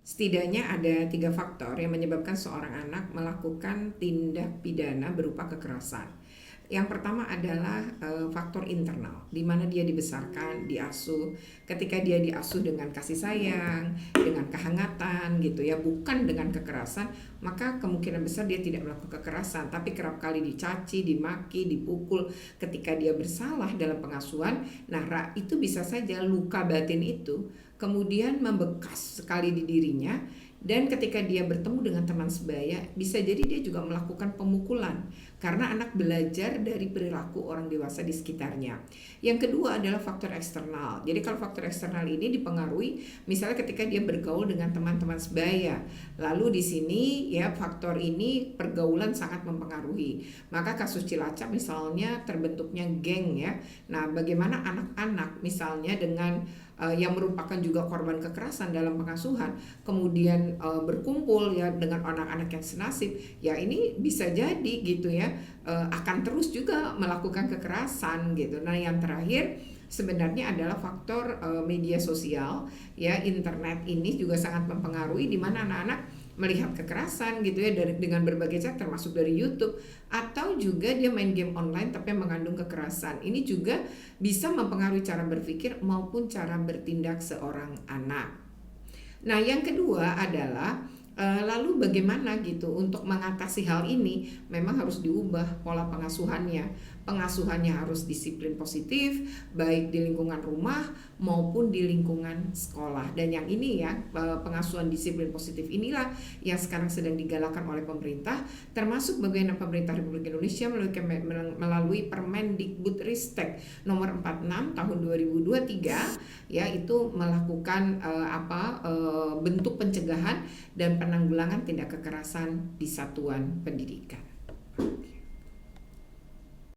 Setidaknya ada 3 faktor yang menyebabkan seorang anak melakukan tindak pidana berupa kekerasan. Yang pertama adalah faktor internal, di mana dia dibesarkan, diasuh. Ketika dia diasuh dengan kasih sayang, dengan kehangatan gitu ya, bukan dengan kekerasan, maka kemungkinan besar dia tidak melakukan kekerasan, tapi kerap kali dicaci, dimaki, dipukul ketika dia bersalah dalam pengasuhan. Nah, itu bisa saja luka batin itu kemudian membekas sekali di dirinya, dan ketika dia bertemu dengan teman sebaya, bisa jadi dia juga melakukan pemukulan karena anak belajar dari perilaku orang dewasa di sekitarnya. Yang kedua adalah faktor eksternal. Jadi kalau faktor eksternal ini dipengaruhi misalnya ketika dia bergaul dengan teman-teman sebaya. Lalu di sini ya faktor ini pergaulan sangat mempengaruhi. Maka kasus Cilacap misalnya terbentuknya geng ya. Nah, bagaimana anak-anak misalnya dengan yang merupakan juga korban kekerasan dalam pengasuhan kemudian berkumpul ya dengan anak-anak yang senasib, ya ini bisa jadi gitu ya akan terus juga melakukan kekerasan gitu. Nah, yang terakhir sebenarnya adalah faktor media sosial ya, internet ini juga sangat mempengaruhi, di mana anak-anak melihat kekerasan gitu ya dengan berbagai cara termasuk dari YouTube, atau juga dia main game online tapi mengandung kekerasan. Ini juga bisa mempengaruhi cara berpikir maupun cara bertindak seorang anak. Nah, yang kedua adalah lalu bagaimana gitu untuk mengatasi hal ini? Memang harus diubah pola pengasuhannya. Pengasuhannya harus disiplin positif, baik di lingkungan rumah maupun di lingkungan sekolah. Dan yang ini ya, pengasuhan disiplin positif inilah yang sekarang sedang digalakkan oleh pemerintah, termasuk bagaimana pemerintah Republik Indonesia melalui Permendikbudristek nomor 46 tahun 2023 ya, itu melakukan bentuk pencegahan dan penanggulangan tindak kekerasan di satuan pendidikan.